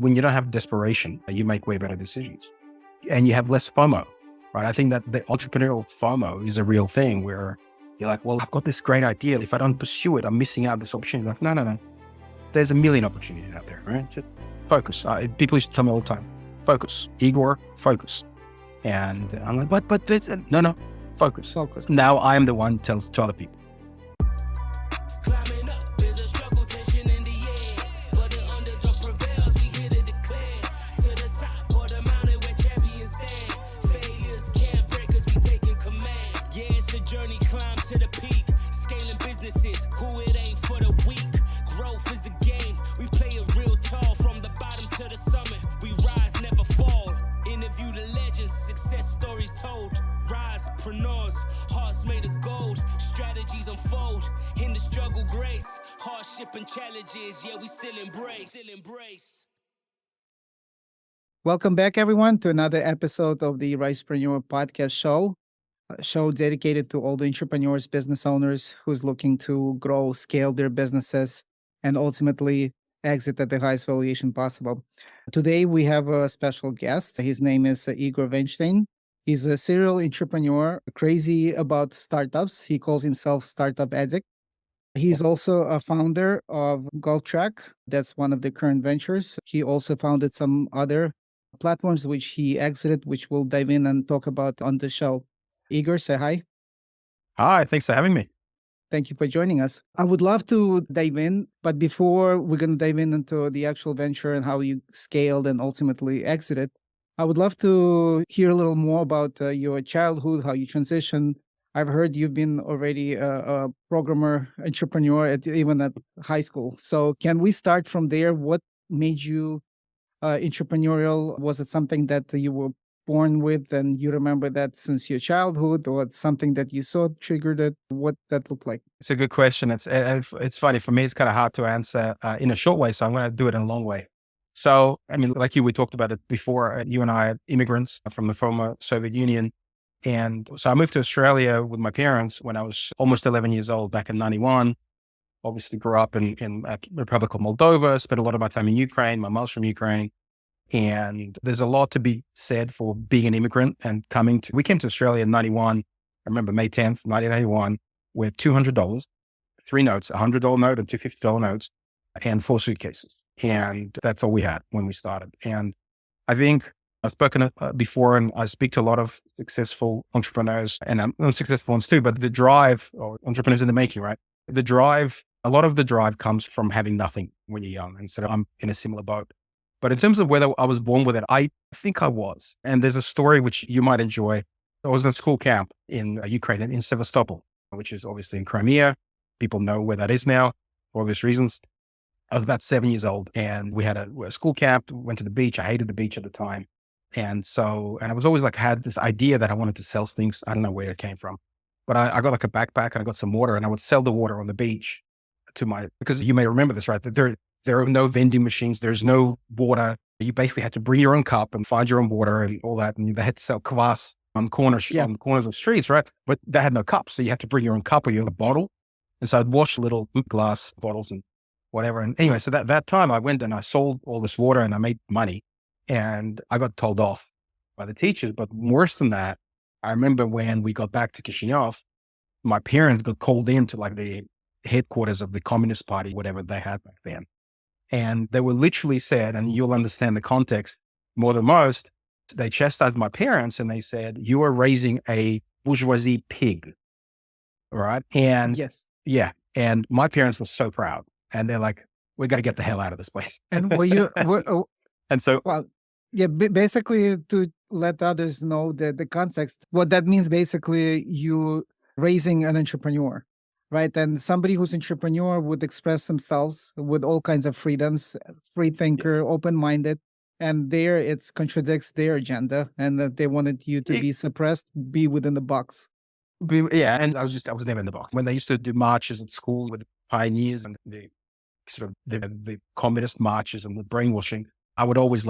When you don't have desperation, you make way better decisions and you have less FOMO, right? I think that the entrepreneurial FOMO is a real thing where you're like, well, I've got this great idea. If I don't pursue it, I'm missing out this opportunity. Like, no. There's a million opportunities out there, right? Just focus. People used to tell me all the time, focus, Igor, focus. And I'm like, but there's no, focus. Now I am the one who tells to other people. Risepreneurs, hearts made of gold, strategies unfold, in the struggle grace, hardship and challenges, yeah, we still embrace. Welcome back, everyone, to another episode of the Risepreneur Podcast show, a show dedicated to all the entrepreneurs, business owners who's looking to grow, scale their businesses, and ultimately exit at the highest valuation possible. Today, we have a special guest. His name is Igor Vainshtein. He's a serial entrepreneur, crazy about startups. He calls himself Startup Addict. He's also a founder of GolfTrak. That's one of the current ventures. He also founded some other platforms which he exited, which we'll dive in and talk about on the show. Igor, say hi. Hi, thanks for having me. Thank you for joining us. I would love to dive in, but before we're going to dive into the actual venture and how you scaled and ultimately exited, I would love to hear a little more about your childhood, how you transitioned. I've heard you've been already a programmer, entrepreneur, even at high school. So can we start from there? What made you entrepreneurial? Was it something that you were born with and you remember that since your childhood, or something that you saw triggered it? What that looked like? It's a good question. It's funny. For me, it's kind of hard to answer in a short way, so I'm going to do it in a long way. So, I mean, like we talked about it before, you and I are immigrants from the former Soviet Union. And so I moved to Australia with my parents when I was almost 11 years old back in 91. Obviously grew up in the Republic of Moldova, spent a lot of my time in Ukraine. My mom's from Ukraine. And there's a lot to be said for being an immigrant and we came to Australia in 91. I remember May 10th, 1991, with $200, 3 notes, $100 note and 2 $50 notes, and 4 suitcases. And that's all we had when we started. And I think I've spoken before, and I speak to a lot of successful entrepreneurs and unsuccessful ones too, but the drive, or entrepreneurs in the making, right? A lot of the drive comes from having nothing when you're young. And so I'm in a similar boat. But in terms of whether I was born with it, I think I was. And there's a story which you might enjoy. I was in a school camp in Ukraine, in Sevastopol, which is obviously in Crimea. People know where that is now for obvious reasons. I was about 7 years old and we had a school camp, went to the beach. I hated the beach at the time. And I was always had this idea that I wanted to sell things. I don't know where it came from, but I got a backpack and I got some water and I would sell the water on the beach because you may remember this, right? That there are no vending machines. There's no water. You basically had to bring your own cup and find your own water and all that. And they had to sell kvass on corners of streets, right? But they had no cups. So you had to bring your own cup or your own bottle. And so I'd wash little glass bottles and whatever. And anyway, so that time I went and I sold all this water and I made money and I got told off by the teachers. But worse than that, I remember when we got back to Chisinau, my parents got called into the headquarters of the Communist Party, whatever they had back then. And they were literally said, and you'll understand the context more than most, they chastised my parents and they said, you are raising a bourgeoisie pig. All right. And yes. Yeah. And my parents were so proud. And they're like, we got to get the hell out of this place. And were you, and so, well, yeah, basically to let others know the context, what that means, basically you raising an entrepreneur, right? And somebody who's entrepreneur would express themselves with all kinds of freedoms, free thinker, yes, open-minded. And there it contradicts their agenda and that they wanted you to be suppressed, be within the box. Yeah. And I was never in the box. When they used to do marches at school with the pioneers and the communist marches and the brainwashing, I would always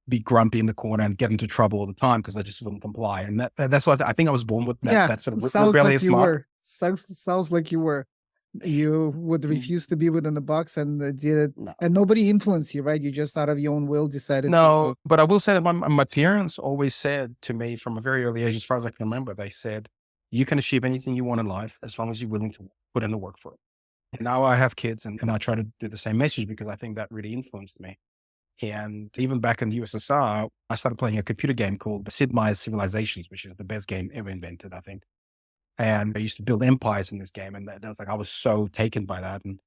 be grumpy in the corner and get into trouble all the time because I just wouldn't comply. And that's what I think I was born with. That sort of rebellious mark. Sounds like you were. You would refuse to be within the box and did it, No. and nobody influenced you, right? You just out of your own will decided No, but I will say that my parents always said to me from a very early age, as far as I can remember, they said, you can achieve anything you want in life as long as you're willing to put in the work for it. And now I have kids and I try to do the same message because I think that really influenced me. And even back in the USSR, I started playing a computer game called Sid Meier's Civilizations, which is the best game ever invented, I think. And I used to build empires in this game. And that was like, I was so taken by that. And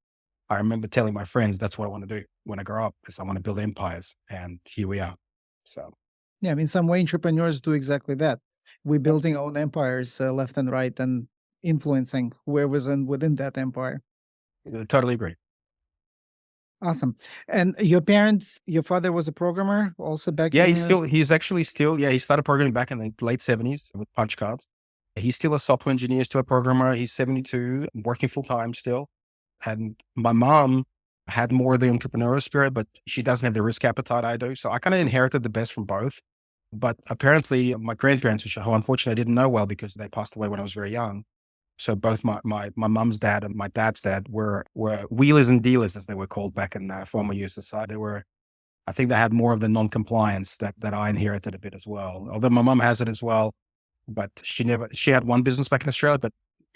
I remember telling my friends, that's what I want to do when I grow up, because I want to build empires. And here we are. So, Yeah, in some way, entrepreneurs do exactly that. We're building our own empires left and right and influencing whoever's within that empire. totally agree. Awesome. And your parents, your father was a programmer also back Yeah, in he's actually still, he started programming back in the late 70s with punch cards. He's still a software engineer, still a programmer. He's 72, working full time still. And my mom had more of the entrepreneurial spirit, but she doesn't have the risk appetite I do. So I kind of inherited the best from both. But apparently my grandparents, which unfortunately I didn't know well because they passed away when I was very young. So both my mom's dad and my dad's dad were wheelers and dealers, as they were called back in former USSR. I think they had more of the non-compliance that I inherited a bit as well. Although my mom has it as well, but she had one business back in Australia, but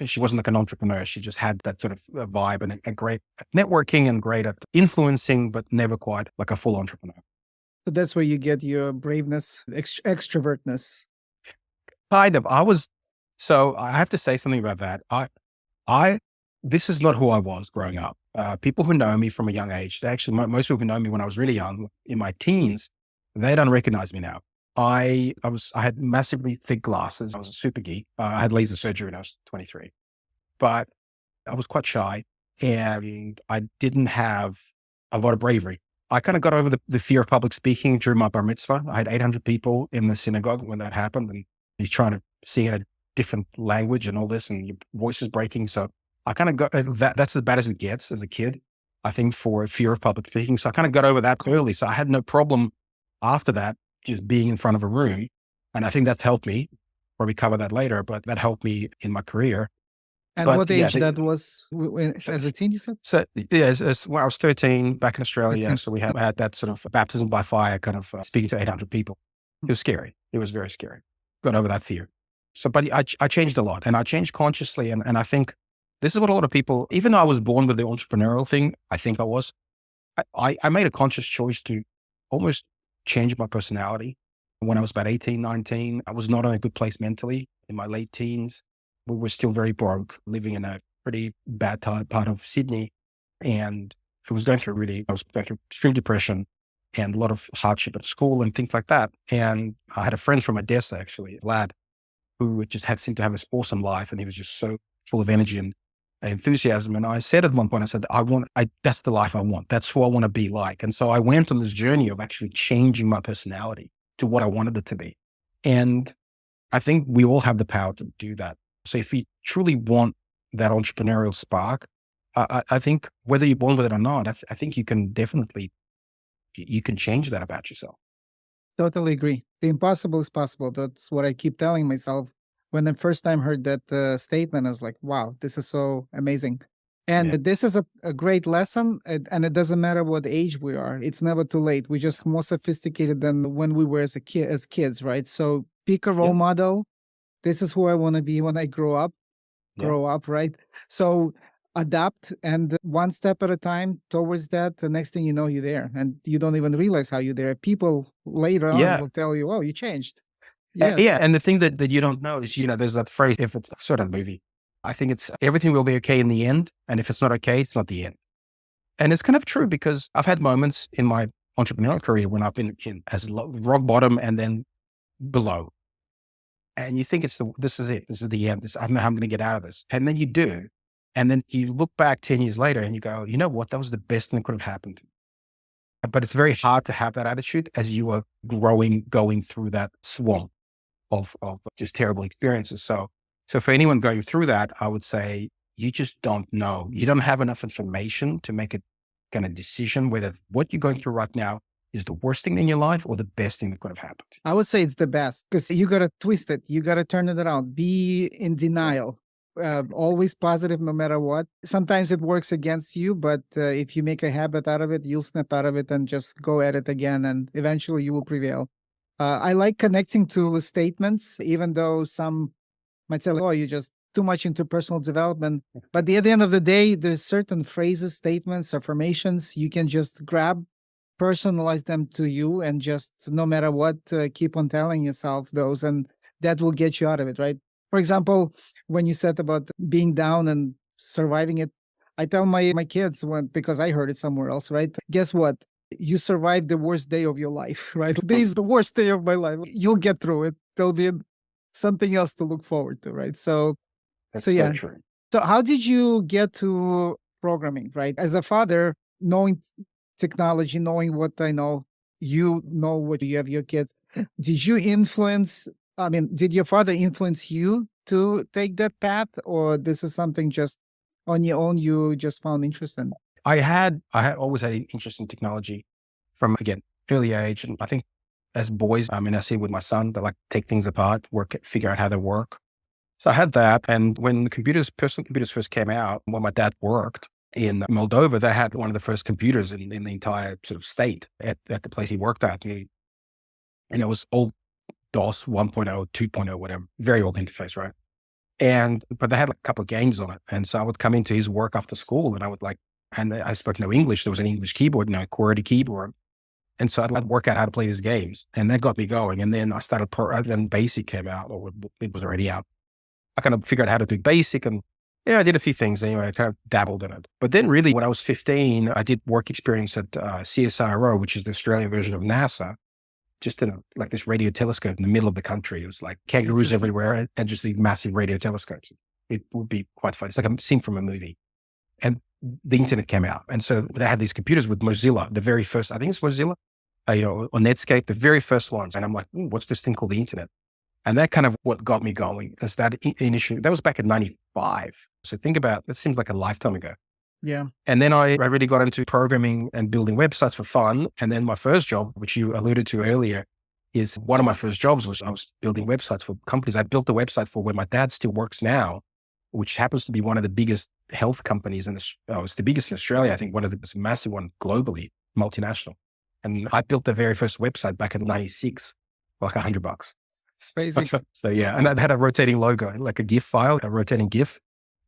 she wasn't like an entrepreneur. She just had that sort of vibe and a great at networking and great at influencing, but never quite like a full entrepreneur. So that's where you get your braveness, extrovertness. Kind of. So I have to say something about that. This is not who I was growing up. People who know me from a young age, most people who know me when I was really young, in my teens, they don't recognize me now. I had massively thick glasses. I was a super geek. I had laser surgery when I was 23, but I was quite shy and I didn't have a lot of bravery. I kind of got over the fear of public speaking during my bar mitzvah. I had 800 people in the synagogue when that happened, and you're trying to sing in a different language and all this, and your voice is breaking. So I kind of got that's as bad as it gets as a kid, I think, for fear of public speaking. So I kind of got over that early. So I had no problem after that just being in front of a room. And I think that's helped me. Probably cover that later, but that helped me in my career. And But what yeah, age that was as a teen, you said? So yeah, when I was 13 back in Australia, Okay. so we had that sort of baptism by fire kind of speaking to 800 people. It was scary. It was very scary. Got over that fear. So, but I changed a lot, and I changed consciously. And I think this is what a lot of people, even though I was born with the entrepreneurial thing, I think I was, I made a conscious choice to almost change my personality. When I was about 18, 19, I was not in a good place mentally. In my late teens, we were still very broke, living in a pretty bad part of Sydney. And I was going through extreme depression and a lot of hardship at school and things like that. And I had a friend from Odessa, actually, a lad, who just seemed to have this awesome life. And he was just so full of energy and enthusiasm. And I said at one point, I said, that's the life I want. That's who I want to be like. And so I went on this journey of actually changing my personality to what I wanted it to be. And I think we all have the power to do that. So if you truly want that entrepreneurial spark, I think whether you're born with it or not, I think you can definitely, you can change that about yourself. Totally agree. The impossible is possible. That's what I keep telling myself. When the first time heard that statement, I was like, wow, this is so amazing. And Yeah. this is a great lesson. And it doesn't matter what age we are. It's never too late. We're just more sophisticated than when we were as kids, right? So pick a role Yeah. model. This is who I want to be when I grow up, right? So adapt, and one step at a time towards that. The next thing you know, you're there, and you don't even realize how you're there. People later on will tell you, oh, you changed. Yeah. And the thing that you don't know is, there's that phrase, if it's a certain movie, I think it's everything will be okay in the end. And if it's not okay, it's not the end. And it's kind of true, because I've had moments in my entrepreneurial career when I've been as rock bottom and then below. And you think this is it. This is the end. I don't know how I'm going to get out of this. And then you do. And then you look back 10 years later and you go, you know what? That was the best thing that could have happened. But it's very hard to have that attitude as you are going through that swamp of just terrible experiences. So for anyone going through that, I would say you just don't know. You don't have enough information to make a kind of decision whether what you're going through right now is the worst thing in your life or the best thing that could have happened. I would say it's the best, because you got to twist it. You got to turn it around. Be in denial. always positive no matter what. Sometimes it works against you, but if you make a habit out of it, you'll snap out of it and just go at it again, and eventually you will prevail. I like connecting to statements, even though some might say, like, oh, you're just too much into personal development. But at the end of the day, there's certain phrases, statements, affirmations you can just grab, personalize them to you, and just no matter what, keep on telling yourself those, and that will get you out of it, right? For example, when you said about being down and surviving it, I tell my kids, because I heard it somewhere else, right? Guess what? You survived the worst day of your life, right? Today is the worst day of my life. You'll get through it. There'll be something else to look forward to, right? So That's so so yeah. true. So how did you get to programming, right? As a father, knowing technology, knowing what I know, you know what you have your kids. Did you influence, did your father influence you to take that path, or this is something just on your own you just found interest in? I had always had an interest in technology from, again, early age. And I think as boys, I see with my son, they like take things apart, figure out how they work. So I had that. And when personal computers first came out, when my dad worked in Moldova, they had one of the first computers in the entire sort of state at the place he worked at. And it was old DOS 1.0, 2.0, whatever, very old interface, right? But they had like a couple of games on it. And so I would come into his work after school and and I spoke no English. There was an English keyboard, no QWERTY keyboard. And so I'd work out how to play these games. And that got me going. And then I started, then BASIC came out, or it was already out. I kind of figured out how to do BASIC, and I did a few things anyway. I kind of dabbled in it. But then really when I was 15, I did work experience at CSIRO, which is the Australian version of NASA, just in like this radio telescope in the middle of the country. It was like kangaroos everywhere and just these massive radio telescopes. It would be quite fun. It's like a scene from a movie. And the internet came out. And so they had these computers with Mozilla, the very first, I think it's Mozilla, or Netscape, the very first ones. And I'm like, what's this thing called the internet? And that kind of what got me going, because that was back in 95. So think about, that seems like a lifetime ago. Yeah. And then I really got into programming and building websites for fun. And then my first job, which you alluded to earlier, is one of my first jobs was I was building websites for companies. I built a website for where my dad still works now, which happens to be one of the biggest health companies it's the biggest in Australia. I think one of the massive one globally, multinational. And I built the very first website back in 96, like $100. Crazy. So yeah, and I had a rotating logo, like a GIF file, a rotating GIF.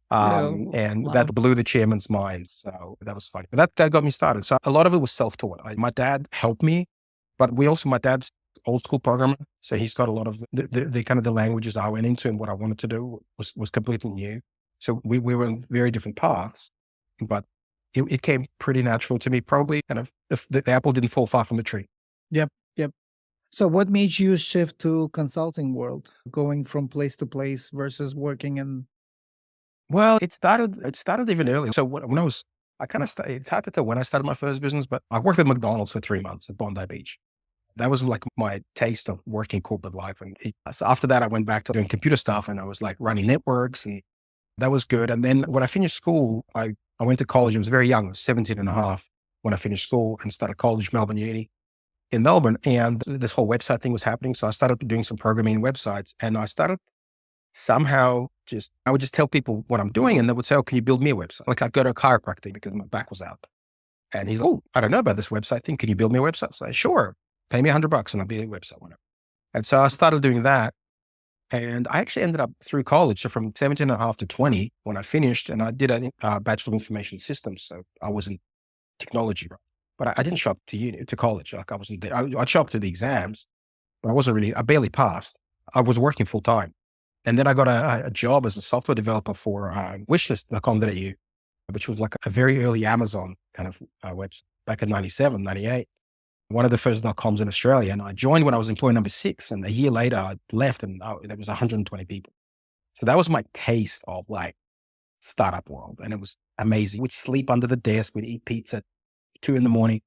And wow. that blew the chairman's mind. So that was funny. But that got me started. So a lot of it was self-taught. My dad helped me, but my dad's old school programmer. So he's got a lot of the kind of the languages I went into and what I wanted to do was completely new. So we were on very different paths, but it came pretty natural to me, probably. And the apple didn't fall far from the tree. Yep. So what made you shift to consulting world, going from place to place versus working in? Well, it started even earlier. So when it's hard to tell when I started my first business, but I worked at McDonald's for 3 months at Bondi Beach. That was like my taste of working corporate life. And so after that, I went back to doing computer stuff, and I was like running networks, and that was good. And then when I finished school, I went to college. I was very young. I was 17 and a half when I finished school and started college, Melbourne Uni in Melbourne. And this whole website thing was happening. So I started doing some programming websites, and I started somehow I would just tell people what I'm doing, and they would say, oh, can you build me a website? Like I'd go to a chiropractor because my back was out. And he's like, oh, I don't know about this website thing. Can you build me a website? So I said, sure, pay me $100 and I'll build a website, whatever. And so I started doing that. And I actually ended up through college. So from 17 and a half to 20 when I finished, and I did a Bachelor of Information Systems. So I was in technology, right? But I didn't show up to college. Like I wasn't there. I'd show up to the exams, but I barely passed. I was working full time. And then I got a job as a software developer for wishlist.com.au, which was like a very early Amazon kind of website back in 97, 98. One of the first .coms in Australia. And I joined when I was employee number 6. And a year later, I left, and there was 120 people. So that was my taste of like startup world. And it was amazing. We'd sleep under the desk. We'd eat pizza at 2 a.m,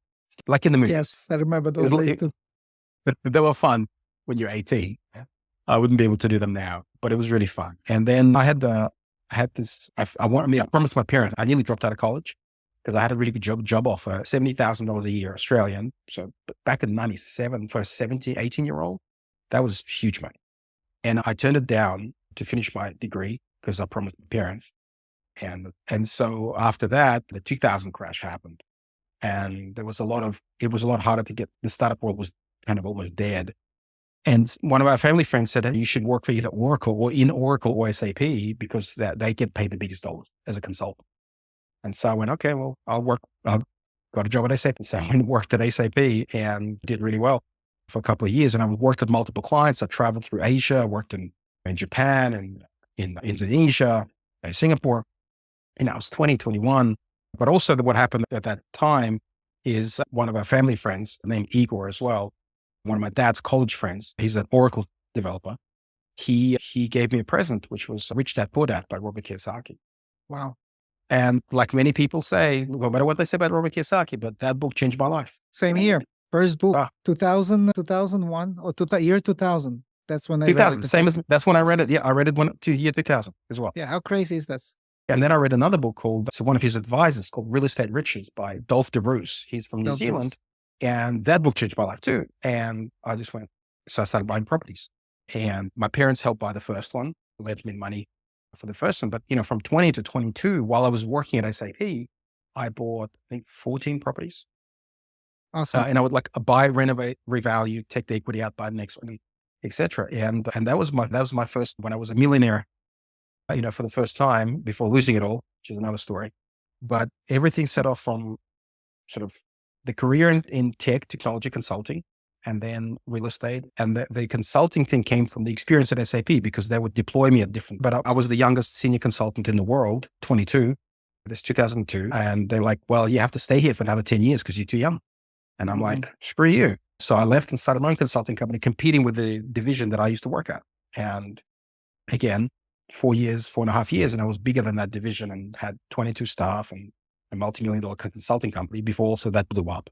like in the movie. Yes, I remember those days too. But they were fun when you're 18. I wouldn't be able to do them now, but it was really fun. And then I promised my parents, I nearly dropped out of college because I had a really good job offer, $70,000 a year Australian. So back in 97 for a 18-year-old, that was huge money. And I turned it down to finish my degree because I promised my parents. And so after that, the 2000 crash happened. And it was a lot harder to get, the startup world was kind of almost dead. And one of our family friends said, "Hey, you should work for either Oracle or SAP because they get paid the biggest dollars as a consultant." And so I went, okay, well, I got a job at SAP. So I went and worked at SAP and did really well for a couple of years. And I worked with multiple clients. I traveled through Asia. I worked in Japan and in Indonesia, Singapore. And I was 20, 21. But also what happened at that time is one of our family friends named Igor as well, one of my dad's college friends, he's an Oracle developer. He gave me a present, which was Rich Dad Poor Dad by Robert Kiyosaki. Wow. And like many people say, no matter what they say about Robert Kiyosaki, but that book changed my life. Same here. First book, Ah. 2000, 2001 or year 2000. That's when I read 2000, it. that's when I read it. Yeah, I read it to year 2000 as well. Yeah, how crazy is this? And then I read another book called, so one of his advisors called Real Estate Riches by Dolph DeBruce. He's from New Dolph Zealand. And that book changed my life too. And I just went, so I started buying properties. And my parents helped buy the first one, lent me money for the first one. But, from 20 to 22, while I was working at SAP, I bought, I think, 14 properties. Awesome. And I would buy, renovate, revalue, take the equity out, buy the next one, etc. And that was my first, when I was a millionaire, for the first time before losing it all, which is another story. But everything set off from sort of the career in tech, technology consulting, and then real estate. And the consulting thing came from the experience at SAP because they would deploy me at different, but I was the youngest senior consultant in the world, 22, this 2002. And they're like, well, you have to stay here for another 10 years because you're too young. And I'm like, screw you. So I left and started my own consulting company, competing with the division that I used to work at. And again, 4.5 years, and I was bigger than that division and had 22 staff and a multi-million-dollar consulting company before also that blew up.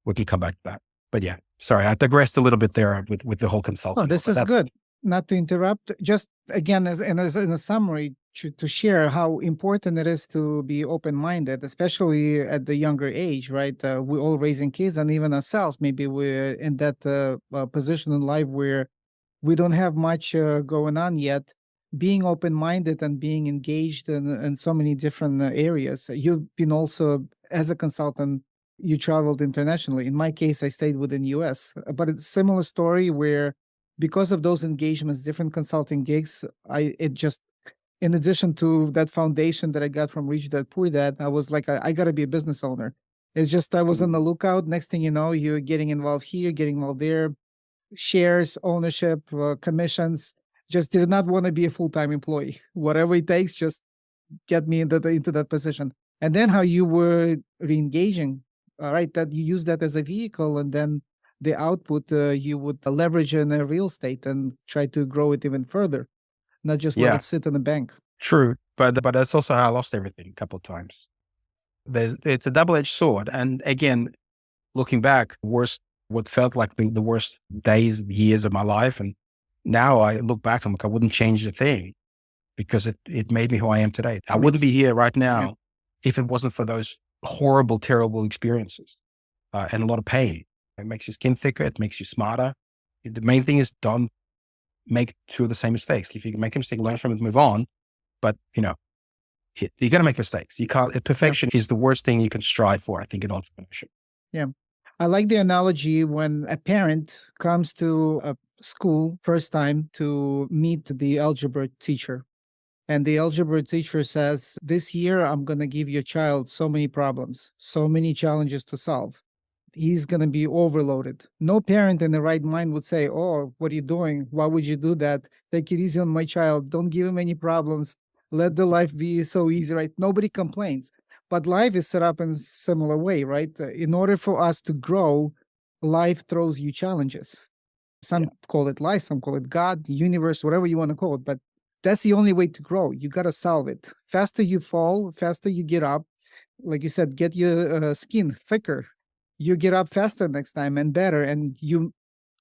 We can come back to that. But yeah, sorry, I digressed a little bit there with the whole consulting. Oh, this is good. Not to interrupt, just again, as in a summary, to share how important it is to be open-minded, especially at the younger age, right? We're all raising kids, and even ourselves, maybe we're in that position in life where we don't have much going on yet. Being open-minded and being engaged in so many different areas. You've been also, as a consultant, you traveled internationally. In my case, I stayed within US, but it's a similar story where because of those engagements, different consulting gigs, in addition to that foundation that I got from Rich Dad Poor Dad, I was like, I got to be a business owner. It's just, I was on the lookout. Next thing you know, you're getting involved here, getting involved there, shares, ownership, commissions. Just did not want to be a full-time employee. Whatever it takes, just get me into that position. And then how you were re-engaging, all right, that you use that as a vehicle, and then the output you would leverage in real estate and try to grow it even further, not just let it sit in the bank. True, but that's also how I lost everything a couple of times. It's a double-edged sword. And again, looking back, what felt like the worst days, years of my life, and now I look back, I'm like, I wouldn't change a thing because it made me who I am today. I wouldn't be here right now if it wasn't for those horrible, terrible experiences and a lot of pain. It makes your skin thicker. It makes you smarter. The main thing is don't make two of the same mistakes. If you can make a mistake, learn from it, move on. But, you're going to make mistakes. You can't, perfection is the worst thing you can strive for, I think, in entrepreneurship. Yeah. I like the analogy when a parent comes to a school first time to meet the algebra teacher. And the algebra teacher says, this year, I'm going to give your child so many problems, so many challenges to solve. He's going to be overloaded. No parent in the right mind would say, oh, what are you doing? Why would you do that? Take it easy on my child. Don't give him any problems. Let the life be so easy, right? Nobody complains. But life is set up in a similar way, right? In order for us to grow, life throws you challenges. Some call it life, some call it God, the universe, whatever you want to call it. But that's the only way to grow. You got to solve it. Faster you fall, faster you get up. Like you said, get your skin thicker. You get up faster next time and better. And you,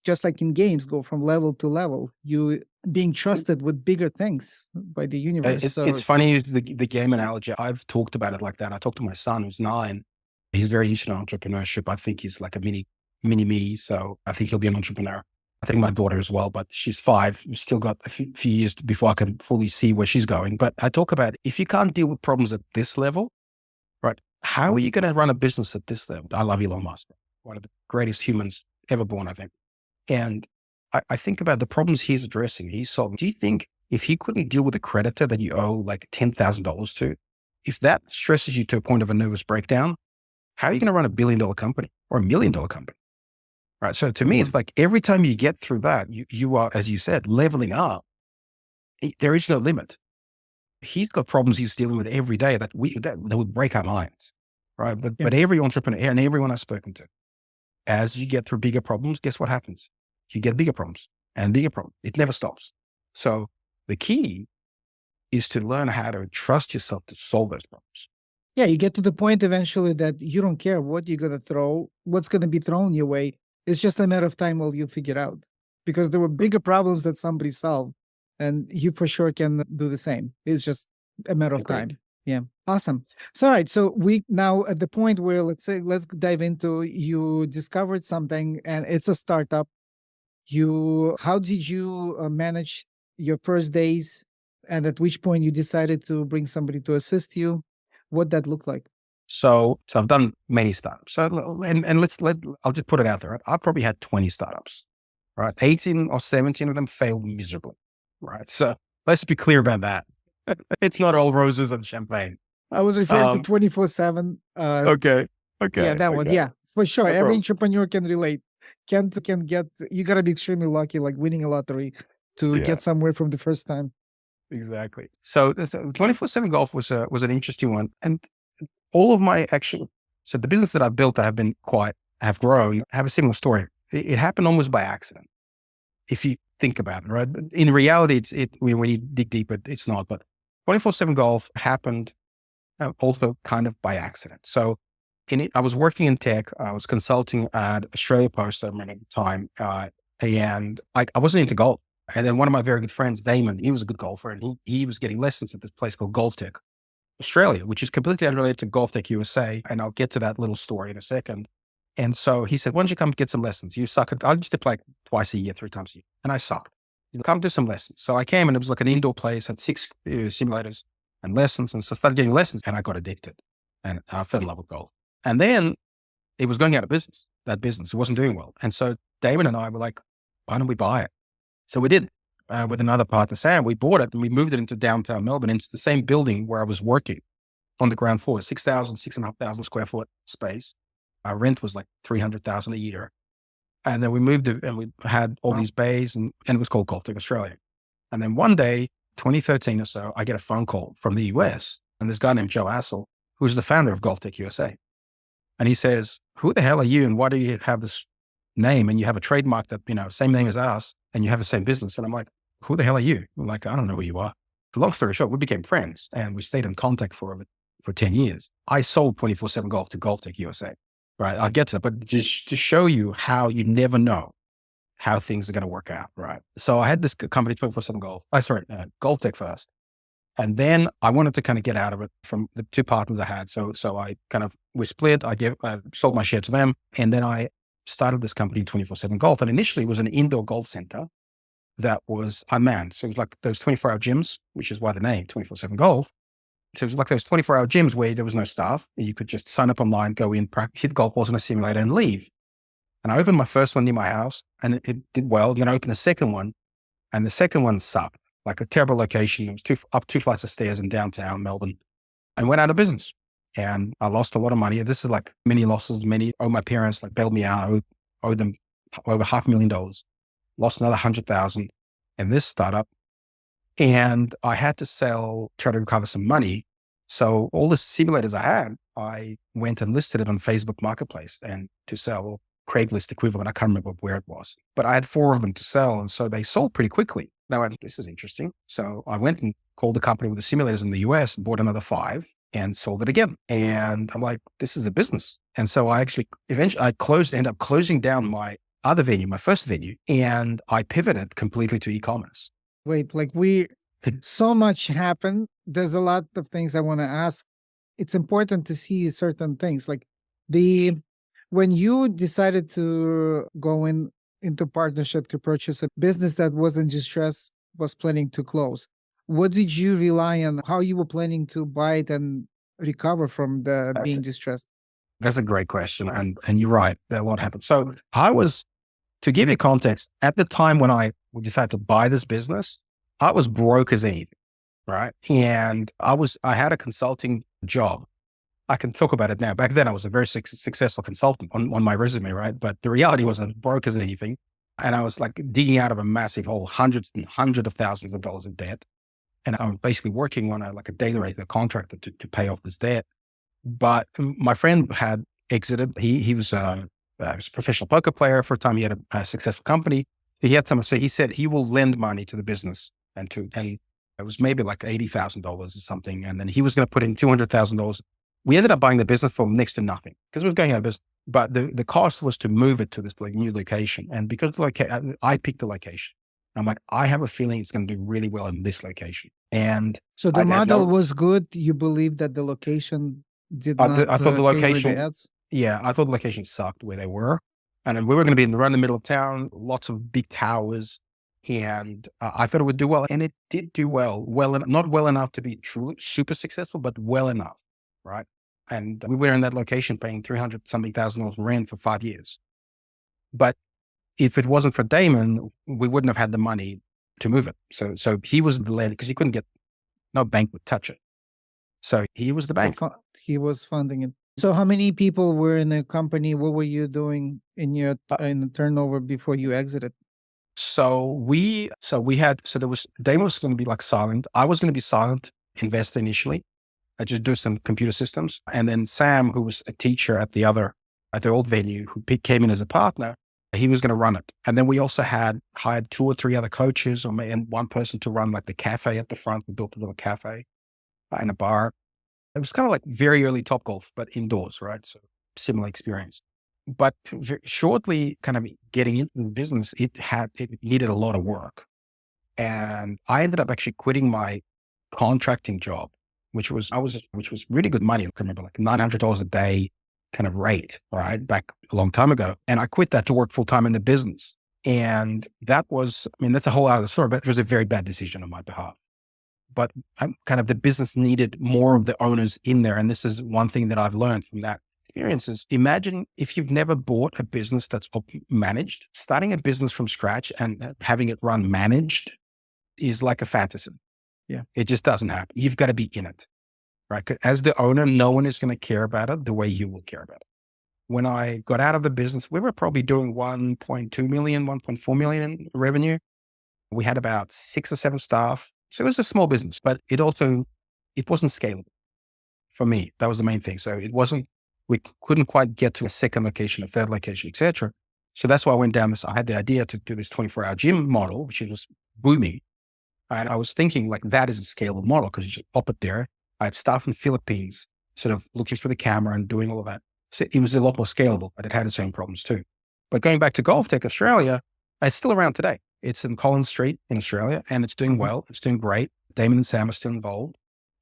just like in games, go from level to level. You being trusted with bigger things by the universe. It's funny, the game analogy. I've talked about it like that. I talked to my son who's 9. He's very interested in entrepreneurship. I think he's like a mini me. So I think he'll be an entrepreneur. I think my daughter as well, but she's 5. We've still got a few years before I can fully see where she's going. But I talk about if you can't deal with problems at this level, right? How are you going to run a business at this level? I love Elon Musk, one of the greatest humans ever born, I think. And I think about the problems he's addressing, he's solving. Do you think if he couldn't deal with a creditor that you owe like $10,000 to, if that stresses you to a point of a nervous breakdown, how are you going to run $1 billion company or $1 million company? Right. So to me, it's like every time you get through that, you are, as you said, leveling up. There is no limit. He's got problems he's dealing with every day that would break our minds. Right. But every entrepreneur and everyone I've spoken to, as you get through bigger problems, guess what happens? You get bigger problems and bigger problems. It never stops. So the key is to learn how to trust yourself to solve those problems. Yeah, you get to the point eventually that you don't care what you're going to throw, what's going to be thrown your way. It's just a matter of time while you figure out, because there were bigger problems that somebody solved and you for sure can do the same. It's just a matter of time. Yeah. Awesome. So, all right. So we now at the point where let's dive into, you discovered something and it's a startup. How did you manage your first days? And at which point you decided to bring somebody to assist you? What that looked like? So I've done many startups. So, I'll just put it out there. Right? I probably had 20 startups, right? 18 or 17 of them failed miserably, right? So let's be clear about that. It's not all roses and champagne. I was referring to 24/7. Okay. Yeah, that one. Yeah, for sure. No Every problem. entrepreneur can relate. Can get, you gotta be extremely lucky, like winning a lottery to get somewhere from the first time. Exactly. So 24/7 Golf was an interesting one. And all of my so the business that I've built that have grown, have a similar story. It happened almost by accident. If you think about it, right? In reality, when you dig deeper, it's not, but 24/7 Golf happened also kind of by accident. So I was working in tech. I was consulting at Australia Post at the time. And I wasn't into golf. And then one of my very good friends, Damon, he was a good golfer and he was getting lessons at this place called GolfTrak Australia, which is completely unrelated to GolfTrak USA. And I'll get to that little story in a second. And so he said, why don't you come get some lessons? You suck at, I used to play twice a year, 3 times a year. And I sucked. Come do some lessons. So I came and it was like an indoor place, had 6 simulators and lessons. And so I started getting lessons and I got addicted and I fell in love with golf. And then it was going out of business, that business. It wasn't doing well. And so Damon and I were like, why don't we buy it? So we did with another partner, Sam. We bought it and we moved it into downtown Melbourne, into the same building where I was working on the ground floor, 6,500 square foot space. Our rent was like $300,000 a year. And then we moved it and we had all these bays and it was called GolfTrak Australia. And then one day, 2013 or so, I get a phone call from the US and this guy named Joe Assel, who's the founder of GolfTrak USA. And he says, who the hell are you? And why do you have this name? And you have a trademark that, same name as us and you have the same business. And I'm like, who the hell are you? I'm like, I don't know who you are. Long story short, we became friends and we stayed in contact for 10 years. I sold 24/7 Golf to GolfTrak USA. Right. I'll get to that, but just to show you how you never know how things are going to work out. Right. So I had this company, 24/7 Golf. GolfTrak first. And then I wanted to kind of get out of it from the 2 partners I had. So we split. I sold my share to them. And then I started this company, 24/7 Golf. And initially it was an indoor golf center that was unmanned. So it was like those 24-hour gyms, which is why the name 24/7 Golf. So it was like those 24-hour gyms where there was no staff. You could just sign up online, go in, hit golf balls in a simulator and leave. And I opened my first one near my house and it did well. Then I opened a second one and the second one sucked. Like a terrible location. It was up 2 flights of stairs in downtown Melbourne and went out of business. And I lost a lot of money. This is like many losses, my parents like bailed me out, owed them over $500,000, lost another 100,000 in this startup. And I had to try to recover some money. So all the simulators I had, I went and listed it on Facebook Marketplace and to sell, Craigslist equivalent. I can't remember where it was, but I had 4 of them to sell. And so they sold pretty quickly. Now, this is interesting. So I went and called the company with the simulators in the US and bought another 5 and sold it again. And I'm like, this is a business. And so I actually, eventually ended up closing down my other venue, my first venue, and I pivoted completely to e-commerce. Wait, so much happened. There's a lot of things I want to ask. It's important to see certain things. When you decided to go in into partnership to purchase a business that was in distress, was planning to close. What did you rely on? How you were planning to buy it and recover from the That's being distressed? that's a great question, and you're right. That a lot happened. So I was, to give you context, at the time when I decided to buy this business, I was broke as anything, right? And I had a consulting job. I can talk about it now. Back then, I was a very successful consultant on my resume, right? But the reality was I was broke as anything. And I was like digging out of a massive hole, hundreds and hundreds of thousands of dollars in debt. And I was basically working on a daily rate, a contractor to pay off this debt. But my friend had exited. He was a professional poker player for a time. He had a successful company. He had some, so he said he will lend money to the business and it was maybe like $80,000 or something. And then he was going to put in $200,000. We ended up buying the business for next to nothing because we were going out of business. But the cost was to move it to this new location. And because I picked the location, I'm like, I have a feeling it's going to do really well in this location. And so the model was good. You believe that the location did not I thought the location, the ads? Yeah, I thought the location sucked where they were. And then we were going to be right in the middle of town, lots of big towers. And I thought it would do well. And it did do well, not well enough to be truly super successful, but well enough, right? And we were in that location paying $300,000 rent for 5 years. But if it wasn't for Damon, we wouldn't have had the money to move it. So he was the lender because he couldn't no bank would touch it. So he was the bank. He was funding it. So how many people were in the company? What were you doing in the turnover before you exited? So there was, Damon was going to be like silent. I was going to be silent investor initially. I just do some computer systems. And then Sam, who was a teacher at the old venue, who came in as a partner, he was going to run it. And then we also had hired 2 or 3 other coaches and one person to run like the cafe at the front. We built a little cafe and a bar. It was kind of like very early Topgolf, but indoors, right? So similar experience. But shortly kind of getting into the business, it needed a lot of work. And I ended up actually quitting my contracting job, which was really good money. I can remember like $900 a day kind of rate, right? Back a long time ago. And I quit that to work full time in the business. And that's a whole other story, but it was a very bad decision on my behalf. But the business needed more of the owners in there. And this is one thing that I've learned from that experience is imagine if you've never bought a business that's managed, starting a business from scratch and having it run managed is like a fantasy. Yeah. It just doesn't happen. You've got to be in it, right? 'Cause as the owner, no one is going to care about it the way you will care about it. When I got out of the business, we were probably doing 1.2 million, 1.4 million in revenue. We had about 6 or 7 staff. So it was a small business, but it wasn't scalable for me. That was the main thing. So we couldn't quite get to a second location, a third location, etc. So that's why I went down I had the idea to do this 24-hour gym model, which was booming. And I was thinking like that is a scalable model because you just pop it there. I had staff in the Philippines sort of looking for the camera and doing all of that. So it was a lot more scalable, but it had its own problems too. But going back to GolfTrak Australia, it's still around today. It's in Collins Street in Australia and it's doing well. It's doing great. Damon and Sam are still involved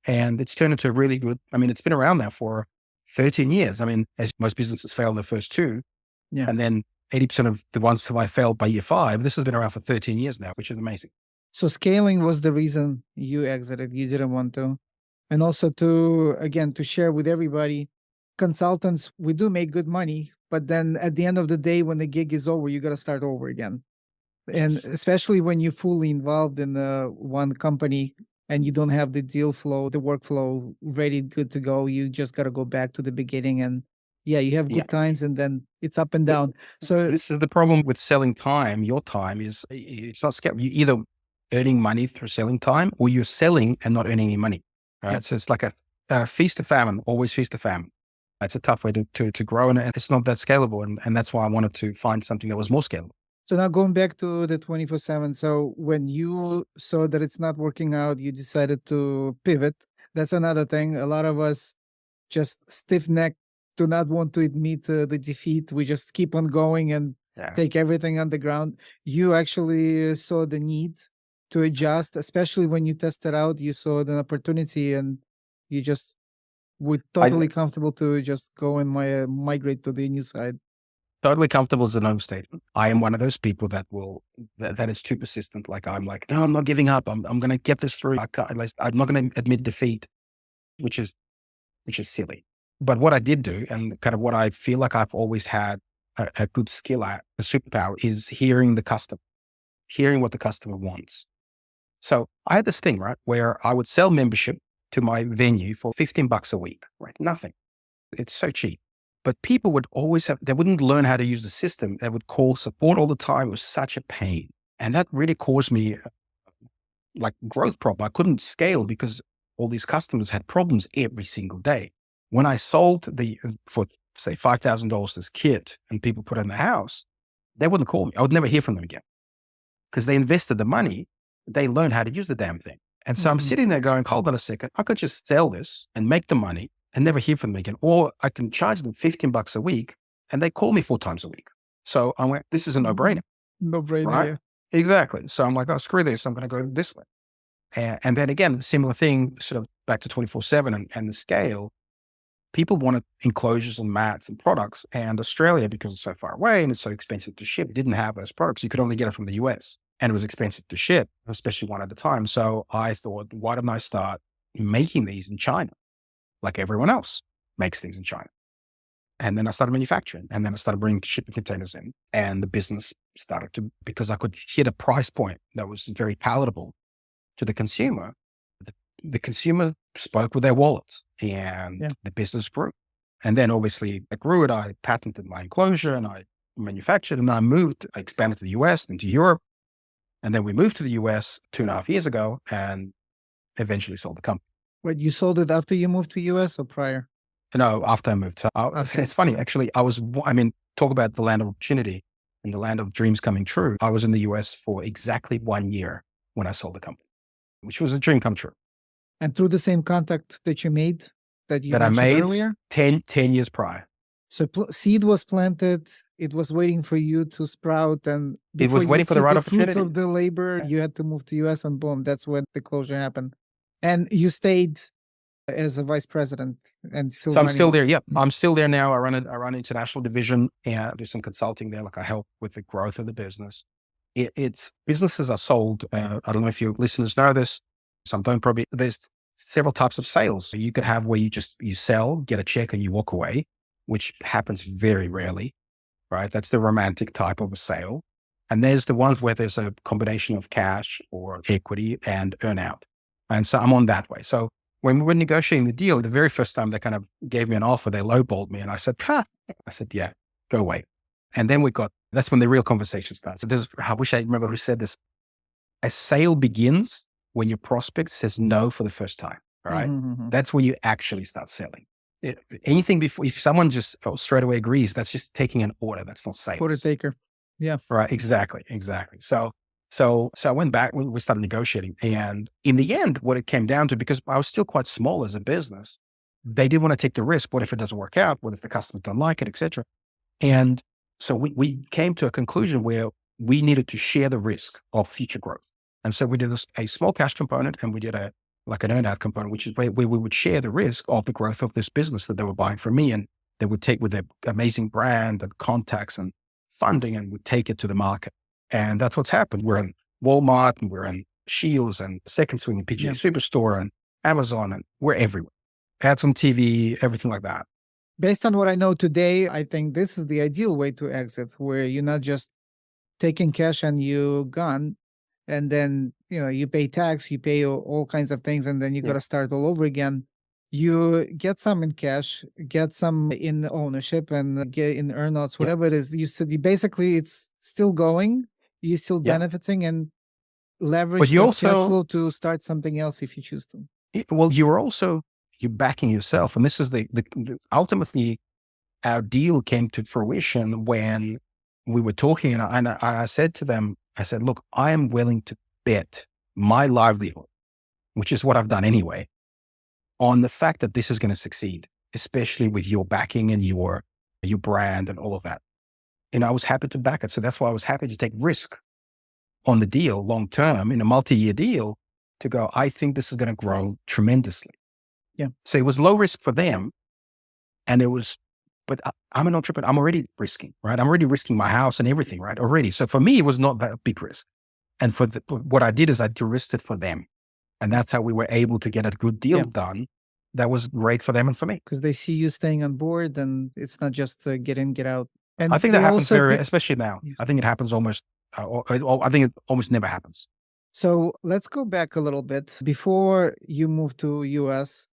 and it's turned into a really good, it's been around now for 13 years. As most businesses fail in the first 2, yeah. And then 80% of the ones who I failed by year 5, this has been around for 13 years now, which is amazing. So scaling was the reason you exited. You didn't want to. And also to share with everybody, consultants, we do make good money, but then at the end of the day, when the gig is over, you got to start over again. And especially when you're fully involved in one company and you don't have the deal flow, the workflow ready, good to go, you just got to go back to the beginning. And you have good times and then it's up and down. So this is the problem with selling time. Your time it's not scalable. You're either earning money through selling time or you're selling and not earning any money. Right? Yeah. So it's like a feast to famine, always feast to famine. It's a tough way to grow and it's not that scalable. And that's why I wanted to find something that was more scalable. So now going back to the 24/7. So when you saw that it's not working out, you decided to pivot. That's another thing. A lot of us just stiff-necked, do not want to admit the defeat. We just keep on going and take everything on the ground. You actually saw the need to adjust, especially when you tested out, you saw the opportunity and you just were totally comfortable to just go and migrate to the new side. Totally comfortable is an overstatement. I am one of those people that is too persistent. Like I'm like, no, I'm not giving up. I'm going to get this through. I'm not going to admit defeat, which is silly. But what I did do, and kind of what I feel like I've always had a good skill at, a superpower, is hearing the customer, hearing what the customer wants. So I had this thing, right, where I would sell membership to my venue for $15 a week, right? Nothing. It's so cheap. But people would always they wouldn't learn how to use the system. They would call support all the time. It was such a pain. And that really caused me like growth problem. I couldn't scale because all these customers had problems every single day. When I sold for say $5,000 this kit and people put it in the house, they wouldn't call me. I would never hear from them again because they invested the money. They learned how to use the damn thing. And so I'm sitting there going, hold on a second. I could just sell this and make the money and never hear from them again. Or I can charge them $15 a week and they call me 4 times a week. So I went, this is a no-brainer. No-brainer, right? yeah. Exactly. So I'm like, oh, screw this. I'm going to go this way. And then again, similar thing, sort of back to 24/7 and the scale. People wanted enclosures and mats and products. And Australia, because it's so far away and it's so expensive to ship, didn't have those products. You could only get it from the US. And it was expensive to ship, especially one at a time. So I thought, why don't I start making these in China? Like everyone else makes things in China. And then I started manufacturing, and then I started bringing shipping containers in, and the business started to, because I could hit a price point that was very palatable to the consumer. The consumer spoke with their wallets, and the business grew. And then obviously I grew it. I patented my enclosure and I manufactured, and I expanded to the US and to Europe. And then we moved to the US 2.5 years ago and eventually sold the company. Wait, you sold it after you moved to US or prior? No, after I moved. So it's funny, actually. Talk about the land of opportunity and the land of dreams coming true. I was in the US for exactly 1 year when I sold the company, which was a dream come true. And through the same contact that you made, that you That I mentioned made earlier? 10 years prior. So seed was planted, it was waiting for you to sprout, and It was waiting for the right fruits opportunity. of the labor, you had to move to US, and boom, that's when the closure happened. And you stayed as a vice president and still So I'm running still it. there. Yep. I'm still there now. I run international division and do some consulting there. Like I help with the growth of the business. It's businesses are sold. I don't know if your listeners know this. Some don't probably. There's several types of sales. So you could have where you sell, get a check and you walk away, which happens very rarely, right? That's the romantic type of a sale. And there's the ones where there's a combination of cash or equity and earn out. And so I'm on that way. So when we were negotiating the deal, the very first time they kind of gave me an offer, they lowballed me. And I said, I said, yeah, go away. And then that's when the real conversation starts. So I wish I remember who said this. A sale begins when your prospect says no for the first time, right? Mm-hmm. That's when you actually start selling. Anything before, if someone just straight away agrees, that's just taking an order. That's not sales. Order taker. Yeah. Right. Exactly. So I went back, we started negotiating. And in the end, what it came down to, because I was still quite small as a business, they didn't want to take the risk. What if it doesn't work out? What if the customers don't like it, et cetera? And so we came to a conclusion where we needed to share the risk of future growth. And so we did a small cash component and we did an earn-out component, which is where we would share the risk of the growth of this business that they were buying from me. And they would take with their amazing brand and contacts and funding and would take it to the market. And that's what's happened. We're in Walmart and we're in Shields and Second Swing and PGA Superstore and Amazon, and we're everywhere. Ads on TV, everything like that. Based on what I know today, I think this is the ideal way to exit, where you're not just taking cash and you gone, and then you pay tax, you pay all kinds of things, and then you got to start all over again. You get some in cash, get some in ownership, and get in earnouts, whatever it is. You said basically it's still going, you're still benefiting, and leverage the cash flow to start something else if you choose to. Well, you're backing yourself. And this is ultimately our deal came to fruition when we were talking, and I said to them, I said, look, I am willing to bet my livelihood, which is what I've done anyway, on the fact that this is going to succeed, especially with your backing and your brand and all of that. And I was happy to back it. So that's why I was happy to take risk on the deal long term in a multi-year deal to go, I think this is going to grow tremendously. Yeah. So it was low risk for them and it was but I'm an entrepreneur. I'm already risking, right? I'm already risking my house and everything, right? Already. So for me, it was not that big risk. And what I did is I de-risked it for them. And that's how we were able to get a good deal done. That was great for them and for me. Because they see you staying on board, and it's not just get in, get out. And I think that they happens also especially now. Yeah. I think it happens almost, I think it almost never happens. So let's go back a little bit. Before you moved to US,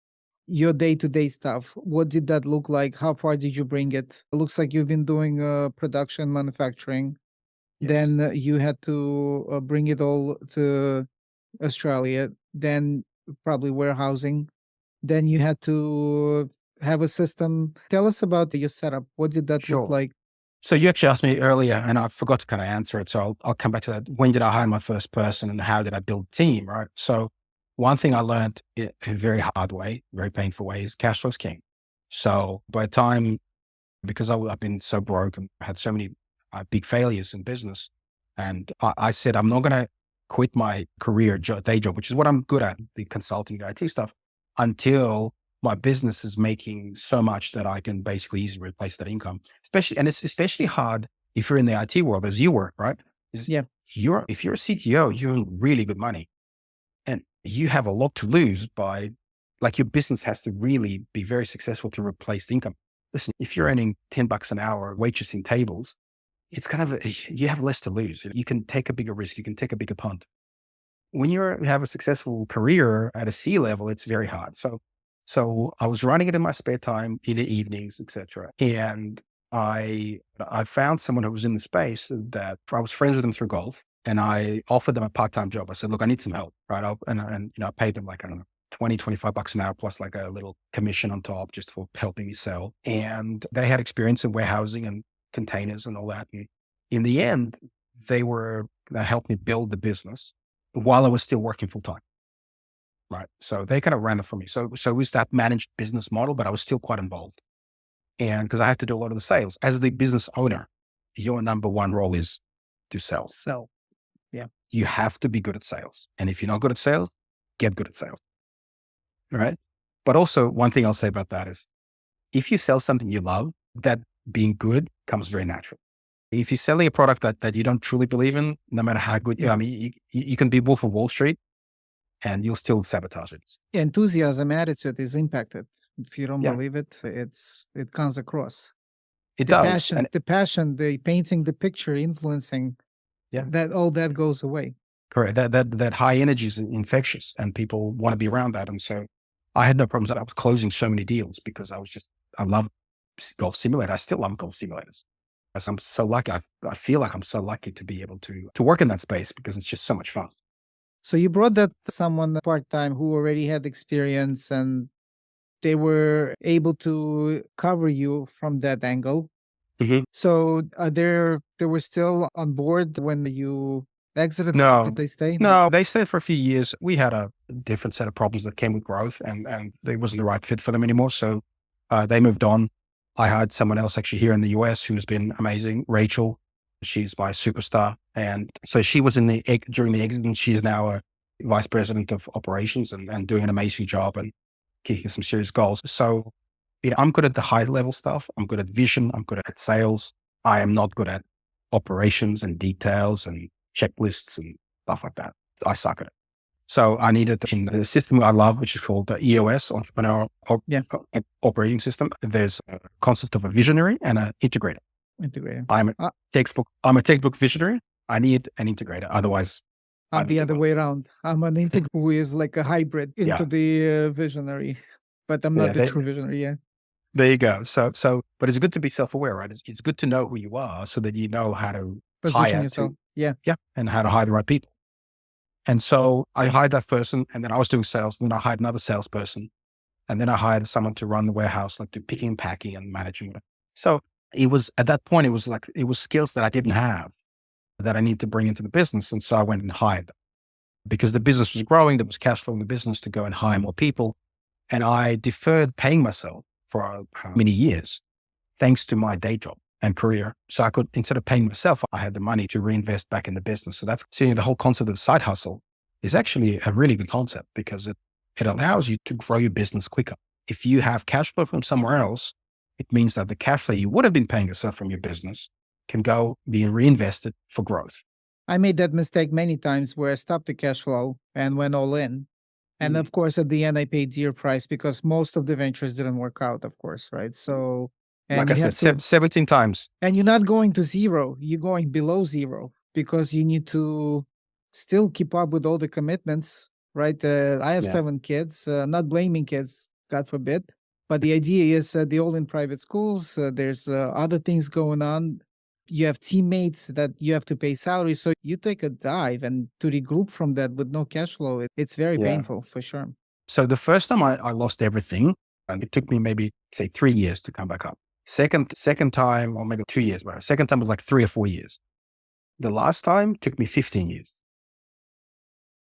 your day-to-day stuff, what did that look like? How far did you bring it? It looks like you've been doing production manufacturing. Yes. Then you had to bring it all to Australia, then probably warehousing. Then you had to have a system. Tell us about your setup. What did that look Sure. like? So you actually asked me earlier, and I forgot to kind of answer it. So I'll come back to that. When did I hire my first person, and how did I build a team? Right. So one thing I learned in a very hard way, very painful way, is cash flow is king. So by the time, because I've been so broke and had so many big failures in business, and I said I'm not going to quit my career day job, which is what I'm good at, the consulting, the IT stuff, until my business is making so much that I can basically easily replace that income. And it's especially hard if you're in the IT world, as you were, right? Yeah. If you're a CTO, you're in really good money, and you have a lot to lose like your business has to really be very successful to replace the income. Listen, if you're earning $10 an hour waitressing tables, it's you have less to lose. You can take a bigger risk. You can take a bigger punt. When you have a successful career at a C level, it's very hard. So I was running it in my spare time, in the evenings, etc. And I found someone who was in the space that I was friends with them through golf, and I offered them a part-time job. I said, look, I need some help, right? I paid them like, I don't know, 20, $25 an hour plus like a little commission on top just for helping me sell. And they had experience in warehousing and containers and all that. And in the end, they helped me build the business while I was still working full time. Right. So they kind of ran it for me. So it was that managed business model, but I was still quite involved. And because I had to do a lot of the sales as the business owner, your number one role is to sell. Sell. Yeah. You have to be good at sales. And if you're not good at sales, get good at sales. Right. But also one thing I'll say about that is if you sell something you love, that being good comes very natural. If you're selling a product that you don't truly believe in, no matter how good, I mean, you can be Wolf of Wall Street and you'll still sabotage it. Enthusiasm, attitude is impacted. If you don't believe it, it comes across. It the does. The passion, the painting the picture, influencing, that all that goes away. Correct. That high energy is infectious and people want to be around that. And so I had no problems that I was closing so many deals because I love golf simulators. I still love golf simulators. I'm so lucky. I feel like I'm so lucky to be able to work in that space because it's just so much fun. So you brought that someone part-time who already had experience and they were able to cover you from that angle. Mm-hmm. So they were still on board when you exited? No. Did they stay? No, they stayed for a few years. We had a different set of problems that came with growth and they wasn't the right fit for them anymore. So they moved on. I hired someone else actually here in the US who's been amazing, Rachel. She's my superstar. And so she was during the exit, and she's now a vice president of operations and doing an amazing job and kicking some serious goals. So, I'm good at the high level stuff. I'm good at vision. I'm good at sales. I am not good at operations and details and checklists and stuff like that. I suck at it. So I needed in the system I love, which is called the EOS, Entrepreneurial Operating System. There's a concept of a visionary and an integrator. I'm a textbook visionary. I need an integrator. Otherwise, I'm the other way around. I'm an integrator who is like a hybrid into the visionary, but I'm not the true visionary. Yeah. There you go. So, but it's good to be self-aware, right? It's good to know who you are so that you know how to position yourself. And how to hire the right people. And so I hired that person, and then I was doing sales, and then I hired another salesperson, and then I hired someone to run the warehouse, like do picking and packing and managing it. So it was at that point, it was skills that I didn't have that I need to bring into the business. And so I went and hired them because the business was growing. There was cash flow in the business to go and hire more people. And I deferred paying myself for many years, thanks to my day job and career. So I could, instead of paying myself, I had the money to reinvest back in the business. So that's seeing the whole concept of side hustle is actually a really good concept because it allows you to grow your business quicker. If you have cash flow from somewhere else it means that the cash flow you would have been paying yourself from your business can go be reinvested for growth. I made that mistake many times where I stopped the cash flow and went all in. And of course, at the end, I paid dear price because most of the ventures didn't work out, of course, right? So, and Like I you have said, to, 17 times. and you're not going to zero, you're going below zero because you need to still keep up with all the commitments, right? I have Yeah. 7 kids, not blaming kids, God forbid. But the idea is they're all in private schools. There's other things going on. You have teammates that you have to pay salary. So you take a dive and to regroup from that with no cash flow, it's very Yeah. painful for sure. So the first time I lost everything, and it took me maybe say 3 years to come back up. Second time, or maybe 2 years, but second time was like 3 or 4 years. The last time took me 15 years.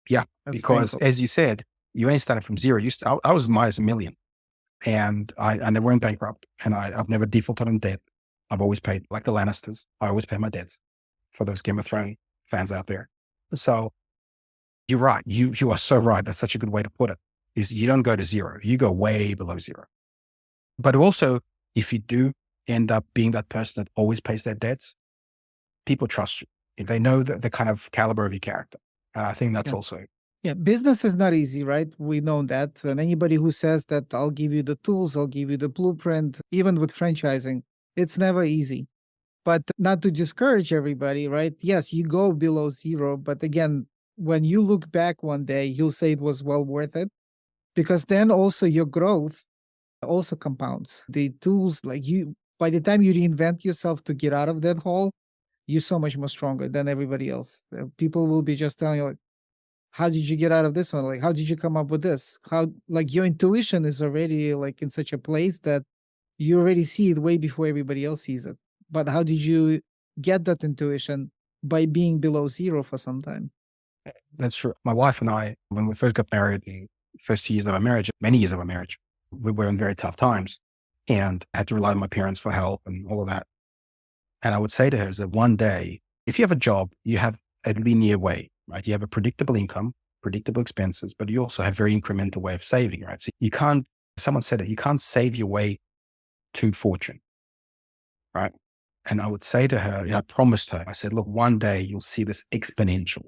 Yeah, That's because painful. as you said, you ain't started from zero. I was minus $1 million, and I never went bankrupt, and I've never defaulted on debt. I've always paid, like the Lannisters. I always pay my debts for those Game of Thrones fans out there. So you're right. You are so right. That's such a good way to put it. Is you don't go to zero. You go way below zero. But also, if you do end up being that person that always pays their debts, people trust you. If they know the kind of caliber of your character. I think that's Yeah. also, Yeah, business is not easy, right? We know that. And anybody who says that I'll give you the tools, I'll give you the blueprint, even with franchising, it's never easy. But not to discourage everybody, right? Yes, you go below zero. But again, when you look back one day, you'll say it was well worth it because then also your growth also compounds. The tools, like you, by the time you reinvent yourself to get out of that hole, you're so much more stronger than everybody else. People will be just telling you, like, how did you get out of this one? Like, how did you come up with this? How, like, your intuition is already like in such a place that you already see it way before everybody else sees it. But how did you get that intuition? By being below zero for some time. that's true. My wife and I, when we first got married, the first years of our marriage, many years of our marriage, we were in very tough times and had to rely on my parents for help and all of that. And I would say to her is that one day, if you have a job, you have a linear way, right? You have a predictable income, predictable expenses, but you also have very incremental way of saving, right? So you can't, someone said it, you can't save your way to fortune, right? And I would say to her, I promised her, I said, look, one day you'll see this exponential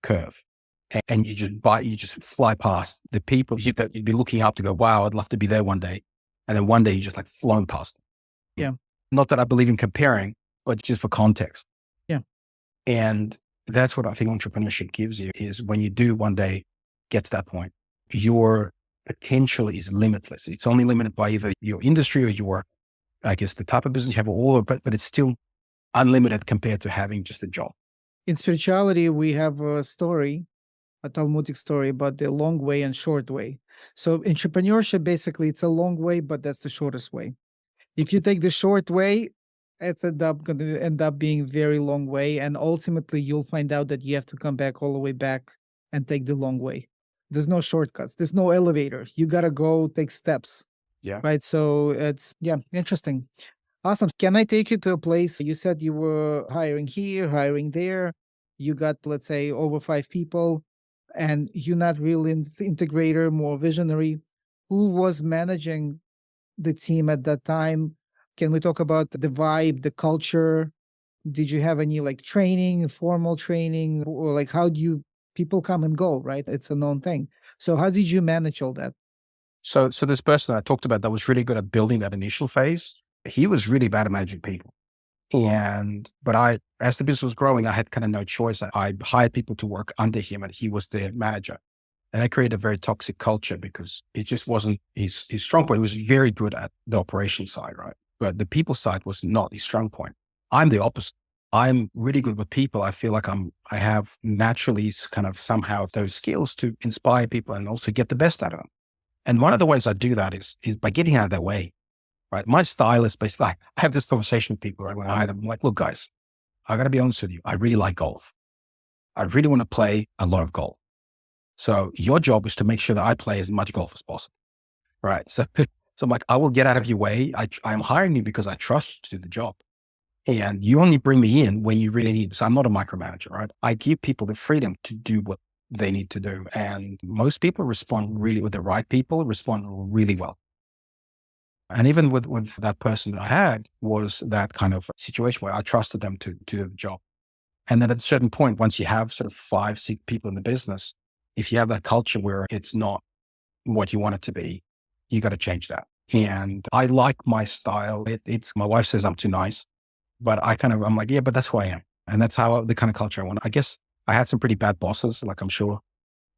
curve and you just fly past the people that you'd be looking up to go, wow, I'd love to be there one day. And then one day you just like flown past them. Yeah. Not that I believe in comparing, but just for context. Yeah. And that's what I think entrepreneurship gives you is when you do one day get to that point, your potential is limitless. It's only limited by either your industry or your, I guess, the type of business you have, all of it, but it's still unlimited compared to having just a job. In spirituality, we have a story, a Talmudic story about the long way and short way. So entrepreneurship, basically, it's a long way, but that's the shortest way. If you take the short way, it's going to end up being very long way. And ultimately, you'll find out that you have to come back all the way back and take the long way. There's no shortcuts. There's no elevator. You got to go take steps. Yeah. Right. So it's, yeah, interesting. Awesome. Can I take you to a place? You said you were hiring here, hiring there. You got, let's say, over 5 people, and you're not really an integrator, more visionary. Who was managing the team at that time? Can we talk about the vibe, the culture? Did you have any like training, formal training, or like how do you people come and go, right? It's a known thing. So how did you manage all that? So this person I talked about that was really good at building that initial phase, he was really bad at managing people. But as the business was growing, I had kind of no choice. I hired people to work under him and he was the manager. And that created a very toxic culture because it just wasn't his strong point. He was very good at the operation side, right? But the people side was not his strong point. I'm the opposite. I'm really good with people. I feel like I have naturally kind of somehow those skills to inspire people and also get the best out of them. And one of the ways I do that is by getting out of their way, right? My style is basically, I have this conversation with people, right? When I hire them, I'm like, look, guys, I got to be honest with you. I really like golf. I really want to play a lot of golf. So your job is to make sure that I play as much golf as possible, right? So I'm like, I will get out of your way. I'm hiring you because I trust you to do the job. And you only bring me in when you really need. So I'm not a micromanager, right? I give people the freedom to do what they need to do. And most people respond really, with the right people, respond really well. And even with that person that I had was that kind of situation where I trusted them to do the job. And then at a certain point, once you have sort of 5, 6 people in the business, if you have that culture where it's not what you want it to be, you got to change that. And I like my style. It's my wife says I'm too nice, but I'm like, yeah, but that's who I am. And that's the kind of culture I want. I guess I had some pretty bad bosses, like I'm sure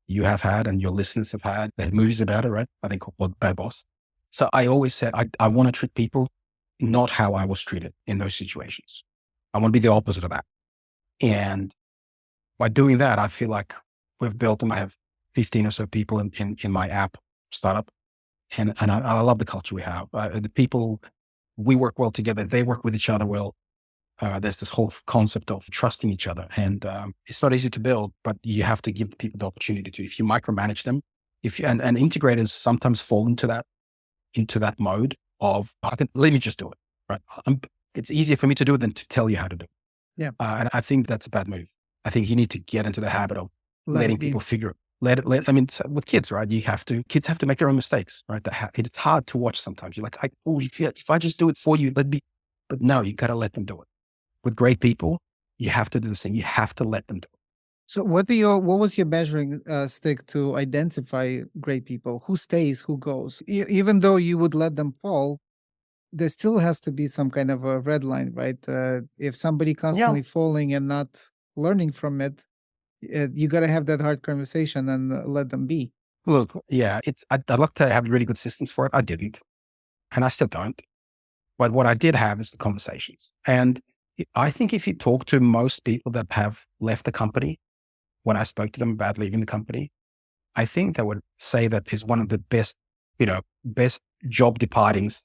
you have had and your listeners have had. There are movies about it, right? I think called Bad Boss. So I always said, I want to treat people not how I was treated in those situations. I want to be the opposite of that. And by doing that, I feel like we've built, and I have 15 or so people in my app startup. And I love the culture we have. The people, we work well together. They work with each other well. There's this whole concept of trusting each other. And it's not easy to build, but you have to give people the opportunity to. If you micromanage them, and integrators sometimes fall into that mode of, let me just do it, right? It's easier for me to do it than to tell you how to do it. Yeah. And I think that's a bad move. I think you need to get into the habit of letting people figure it. With kids, right? Kids have to make their own mistakes, right? It's hard to watch sometimes. You're like, if I just do it for you, but no, you got to let them do it. With great people, you have to do the same. You have to let them do it. So what was your measuring stick to identify great people? Who stays, who goes? Even though you would let them fall, there still has to be some kind of a red line, right? If somebody constantly falling and not learning from it, you got to have that hard conversation and let them be. Look, yeah, I'd love to have really good systems for it. I didn't, and I still don't. But what I did have is the conversations. And I think if you talk to most people that have left the company, when I spoke to them about leaving the company, I think they would say that is one of the best job departings.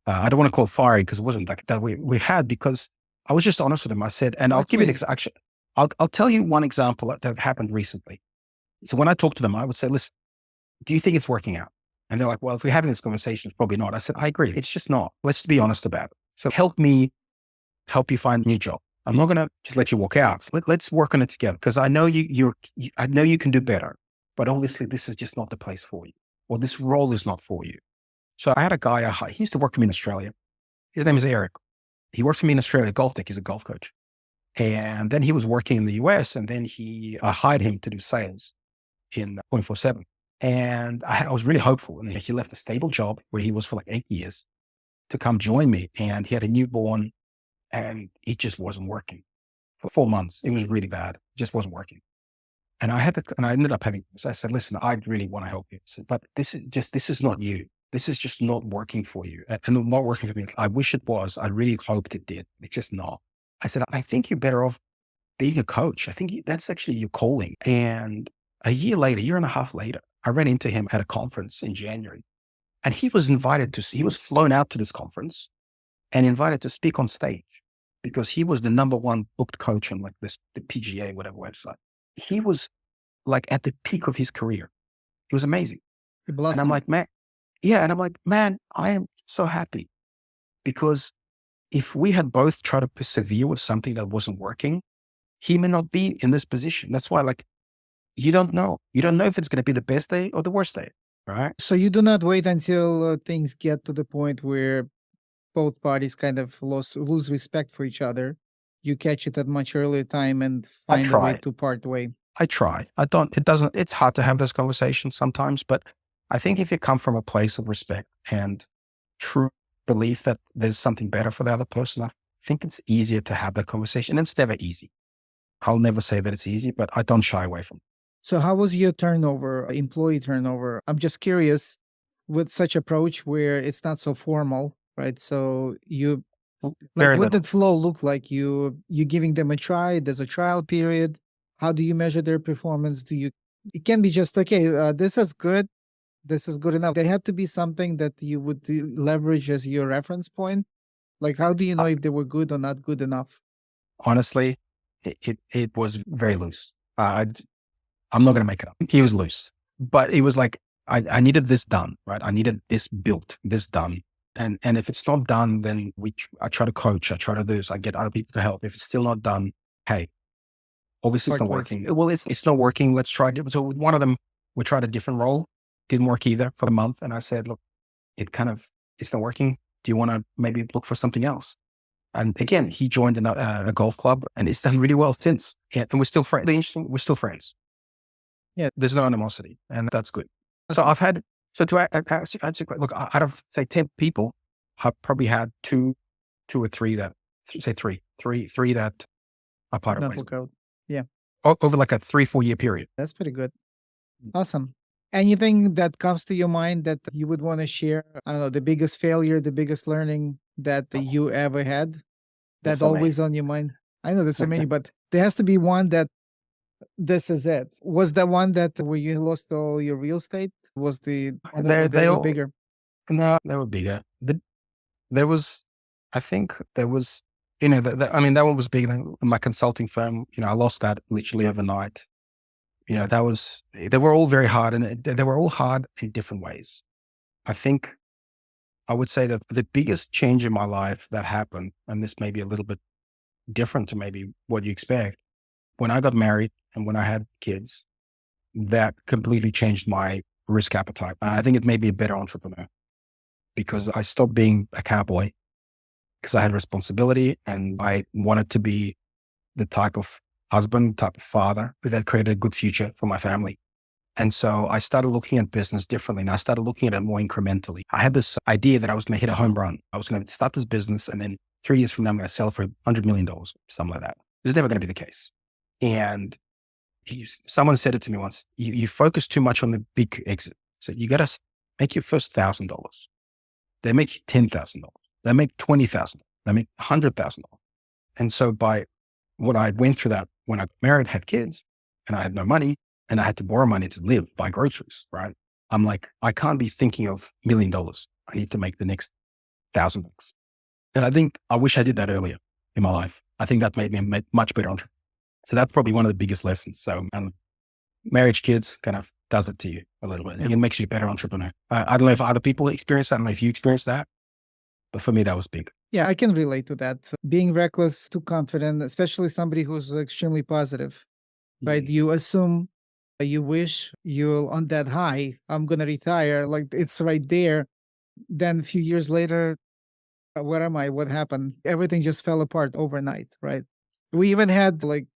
I don't want to call it firing because it wasn't like that we had, because I was just honest with them. I said, and I'll give you I'll tell you one example that happened recently. So when I talked to them, I would say, listen, do you think it's working out? And they're like, well, if we're having this conversation, it's probably not. I said, I agree. It's just not. Let's be honest about it. So help you find a new job. I'm not going to just let you walk out. So let's work on it together, because I know I know you can do better, but obviously this is just not the place for you, or this role is not for you. So I had a guy, he used to work for me in Australia. His name is Eric. He works for me in Australia, GolfTrak. He's a golf coach. And then he was working in the US, and then I hired him to do sales in 24/7. And I was really hopeful. And he left a stable job where he was for like 8 years to come join me. And he had a newborn, and it just wasn't working for 4 months. It was really bad. It just wasn't working. And I ended up so I said, listen, I really want to help you. So, but this is not you. This is just not working for you, and not working for me. I wish it was. I really hoped it did. It's just not. I said, I think you're better off being a coach. I think that's actually your calling. And a year and a half later, I ran into him at a conference in January, and he was flown out to this conference and invited to speak on stage, because he was the number one booked coach on the PGA, whatever website. He was like at the peak of his career. He was amazing. And I'm like, man, I am so happy, because if we had both tried to persevere with something that wasn't working, he may not be in this position. That's why, you don't know. You don't know if it's going to be the best day or the worst day, right? So you do not wait until things get to the point where both parties kind of lose respect for each other. You catch it at much earlier time and find a way to part way. I try. It's hard to have those conversations sometimes, but I think if you come from a place of respect and true belief that there's something better for the other person, I think it's easier to have that conversation. And it's never easy. I'll never say that it's easy, but I don't shy away from it. So how was your employee turnover? I'm just curious, with such approach where it's not so formal, right? So what did flow look like? You giving them a try? There's a trial period. How do you measure their performance? It can be just, okay, this is good. This is good enough. There had to be something that you would leverage as your reference point. Like, how do you know if they were good or not good enough? Honestly, it was very loose. I'm not going to make it up. He was loose, but it was like, I needed this done, right? I needed this built, this done. And if it's not done, then I try to coach. I try to do this. I get other people to help. If it's still not done, hey, obviously it's not working. Well, it's not working. Let's try it. So with one of them, we tried a different role. Didn't work either for a month. And I said, look, it kind of It's not working. Do you want to maybe look for something else? And again, he joined a golf club and it's done really well since. Yeah, and we're still friends. Interesting, we're still friends. Yeah. There's no animosity and that's good. That's So I've had, so to answer, look, out of say 10 people, I've probably had two or three that, say three that are part of not ways work out. Yeah. over like a 3-4 year period. That's pretty good. Awesome. Anything that comes to your mind that you would want to share? I don't know, the biggest failure, the biggest learning that you ever had There's that's so many. always on your mind? I know there's so many, but there has to be one that this is it. Was the one that where you lost all your real estate? Was the other They all bigger? No, they were bigger. There was, I think there was, you know, I mean, that one was big. My consulting firm, you know, I lost that literally overnight. You know, they were all very hard and they were all hard in different ways. I think I would say that the biggest change in my life that happened, and this may be a little bit different to maybe what you expect, when I got married and when I had kids, that completely changed my risk appetite. I think it made me a better entrepreneur because I stopped being a cowboy because I had responsibility and I wanted to be the type of husband, type of father that created a good future for my family. And so I started looking at business differently and I started looking at it more incrementally. I had this idea that I was going to hit a home run. I was going to start this business and then 3 years from now, I'm going to sell for $100 million, something like that. This is never going to be the case. And someone said it to me once, you focus too much on the big exit. So you got to make your first $1,000. They make $10,000. They make $20,000. They make $100,000. And so by what I went through that when I got married, had kids, and I had no money, and I had to borrow money to live, buy groceries, right? I'm like, I can't be thinking of $1 million. I need to make the next $1,000. And I think I wish I did that earlier in my life. I think that made me a much better entrepreneur. So that's probably one of the biggest lessons. So marriage, kids kind of does it to you a little bit. It makes you a better entrepreneur. I don't know if other people experience that. I don't know if you experience that, but for me, that was big. Yeah, I can relate to that. Being reckless, too confident, especially somebody who's extremely positive, right? You assume, you wish you're on that high. I'm going to retire. Like it's right there. Then a few years later, where am I? What happened? Everything just fell apart overnight, right? We even had like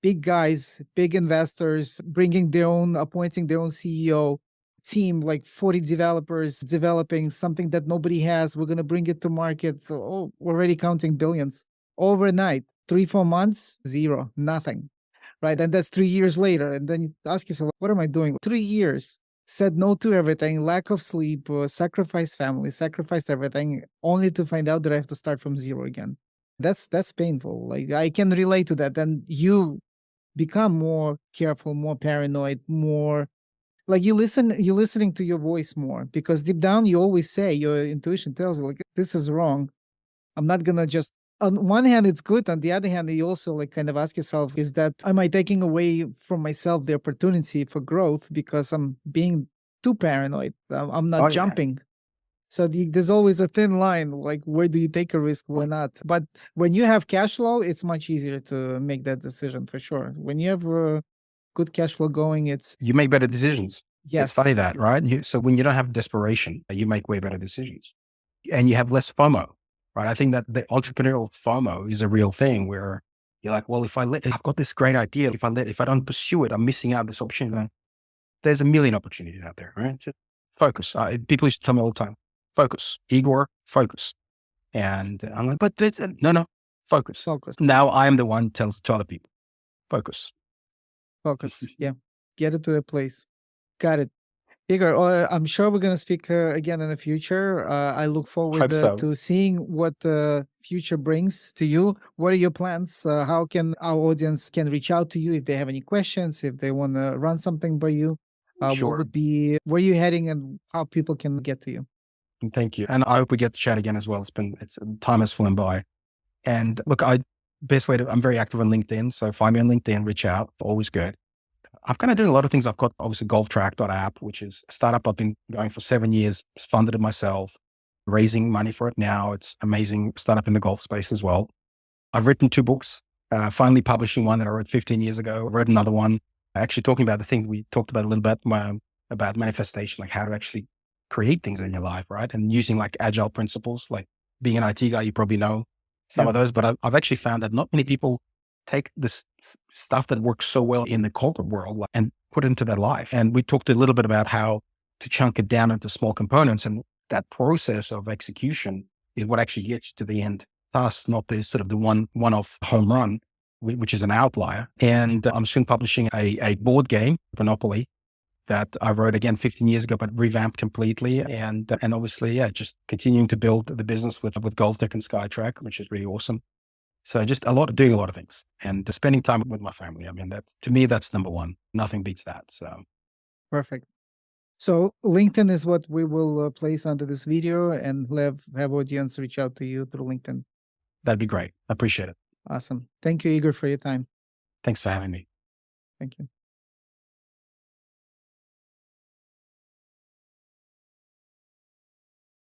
big guys, big investors appointing their own CEO team, like 40 developers developing something that nobody has. We're going to bring it to market. Oh, already counting billions overnight, 3-4 months, zero, nothing. Right. And that's 3 years later. And then you ask yourself, what am I doing? 3 years, said no to everything, lack of sleep, sacrificed family, sacrificed everything, only to find out that I have to start from zero again. That's painful. Like I can relate to that. And you become more careful, more paranoid, more like you're listening to your voice more because deep down you always say your intuition tells you like this is wrong. I'm not gonna just on one hand it's good, on the other hand you also like kind of ask yourself, is that am I taking away from myself the opportunity for growth because I'm being too paranoid? I'm not jumping. So there's always a thin line, like where do you take a risk, where not? But when you have cash flow, it's much easier to make that decision for sure. When you have good cash flow going, you make better decisions. Yes. It's funny that, right? So when you don't have desperation, you make way better decisions and you have less FOMO, right? I think that the entrepreneurial FOMO is a real thing where you're like, well, I've got this great idea. If I don't pursue it, I'm missing out this opportunity. There's a million opportunities out there, right? Just focus. People used to tell me all the time, focus, Igor, focus. And I'm like, but no, focus. Focus. Now I am the one tells to other people, focus. Yeah. Get it to the place. Got it. Igor, I'm sure we're going to speak again in the future. I look forward to seeing what the future brings to you. What are your plans? How can our audience can reach out to you if they have any questions, if they want to run something by you? Sure. What would be, where are you heading and how people can get to you? Thank you. And I hope we get to chat again as well. Time has flown by. And look, I'm very active on LinkedIn. So find me on LinkedIn, reach out, always good. I'm kind of doing a lot of things. I've got obviously GolfTrak.app, which is a startup I've been going for 7 years, funded it myself, raising money for it now. It's amazing startup in the golf space as well. I've written 2 books, finally publishing one that I wrote 15 years ago. I wrote another one, actually talking about the thing we talked about a little bit, about manifestation, like how to actually create things in your life, right? And using like agile principles, like being an IT guy, you probably know some Yeah. of those, but I've actually found that not many people take this stuff that works so well in the corporate world and put it into their life. And we talked a little bit about how to chunk it down into small components, and that process of execution is what actually gets you to the end task, not the sort of the one-off home run, which is an outlier. And I'm soon publishing a board game, Monopoly, that I wrote again 15 years ago, but revamped completely. And obviously, yeah, just continuing to build the business with GolfTrak and SkyTrack, which is really awesome. So just doing a lot of things and spending time with my family. I mean, to me, that's number one. Nothing beats that. So Perfect. So LinkedIn is what we will place under this video, and have audience reach out to you through LinkedIn. that'd be great. I appreciate it. Awesome. Thank you, Igor, for your time. Thanks for having me. Thank you.